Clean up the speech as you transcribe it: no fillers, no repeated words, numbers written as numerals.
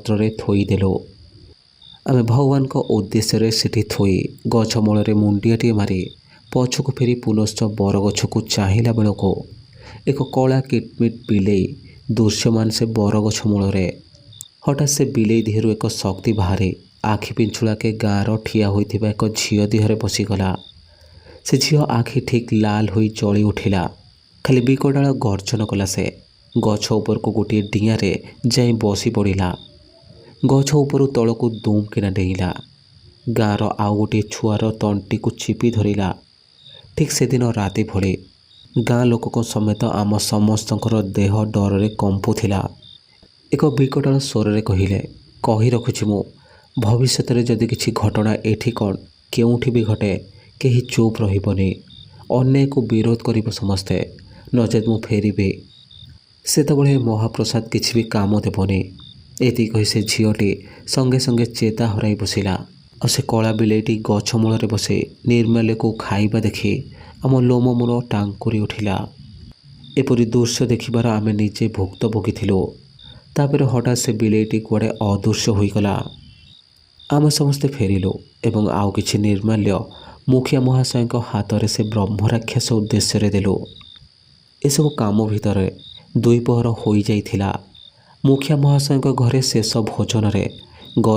ପତ୍ରରେ ଥୋଇଦେଲୁ। ଆମେ ଭଗବାନଙ୍କ ଉଦ୍ଦେଶ୍ୟରେ ସେଠି ଥୋଇ ଗଛ ମୂଳରେ ମୁଣ୍ଡିଆଟିଏ ମାରି ପଛକୁ ଫେରି ପୁନଶ୍ଚ ବରଗଛକୁ ଚାହିଁଲା ବେଳକୁ ଏକ କଳା କିଟମିଟ ବିଲେଇ ଦୃଶ୍ୟମାନ ସେ ବରଗଛ ମୂଳରେ। ହଠାତ୍ ସେ ବିଲେଇ ଦେହରୁ ଏକ ଶକ୍ତି ବାହାରି ଆଖି ପିଞ୍ଚୁଳାକେ ଗାଁର ଠିଆ ହୋଇଥିବା ଏକ ଝିଅ ଦେହରେ ପଶିଗଲା। ସେ ଝିଅ ଆଖି ଠିକ୍ ଲାଲ ହୋଇ ଜଳି ଉଠିଲା। ଖାଲି ବିକଟାଳ ଗର୍ଜନ କଲା। ସେ ଗଛ ଉପରକୁ ଗୋଟିଏ ଡିଆଁରେ ଯାଇ ବସି ପଡ଼ିଲା। ଗଛ ଉପରୁ ତଳକୁ ଦୁମ୍ କିନା ଡେଇଁଲା। ଗାଁର ଆଉ ଗୋଟିଏ ଛୁଆର ତଣ୍ଟିକୁ ଚିପି ଧରିଲା। ଠିକ୍ ସେଦିନ ରାତି ଭଳି ଗାଁ ଲୋକଙ୍କ ସମେତ ଆମ ସମସ୍ତଙ୍କର ଦେହ ଡରରେ କମ୍ପୁଥିଲା। ଏକ ବିକଟାଳ ସ୍ୱରରେ କହିଲେ, କହି ରଖୁଛି ମୁଁ, ଭବିଷ୍ୟତରେ ଯଦି କିଛି ଘଟଣା ଏଠି କ'ଣ କେଉଁଠି ବି ଘଟେ, କେହି ଚୁପ୍ ରହିବନି। ଅନ୍ୟାୟକୁ ବିରୋଧ କରିବ ସମସ୍ତେ, ନଚେତ୍ ମୁଁ ଫେରିବି। ସେତେବେଳେ ମହାପ୍ରସାଦ କିଛି ବି କାମ ଦେବନି। ଏତିକି କହି ସେ ଝିଅଟି ସଙ୍ଗେ ସଙ୍ଗେ ଚେତା ହରାଇ ବସିଲା। ଆଉ ସେ କଳା ବିଲେଇଟି ଗଛ ମୂଳରେ ବସି ନିର୍ମାଲ୍ୟକୁ ଖାଇବା ଦେଖି ଆମ ଲୋମମୂଳ ଟାଙ୍କୁରି ଉଠିଲା। ଏପରି ଦୃଶ୍ୟ ଦେଖିବାର ଆମେ ନିଜେ ଭୁକ୍ତଭୋଗୀ ଥିଲୁ। ତାପରେ ହଠାତ୍ ସେ ବିଲେଇଟି କୁଆଡ଼େ ଅଦୃଶ୍ୟ ହୋଇଗଲା। ଆମେ ସମସ୍ତେ ଫେରିଲୁ ଏବଂ ଆଉ କିଛି ନିର୍ମାଲ୍ୟ ମୁଖିଆ ମହାଶୟଙ୍କ ହାତରେ ସେ ବ୍ରହ୍ମରାକ୍ଷସ ଉଦ୍ଦେଶ୍ୟରେ ଦେଲୁ। ଏସବୁ କାମ ଭିତରେ ଦ୍ୱିପହର ହୋଇଯାଇଥିଲା। ମୁଖିଆ ମହାଶୟଙ୍କ ଘରେ ଶେଷ ଭୋଜନରେ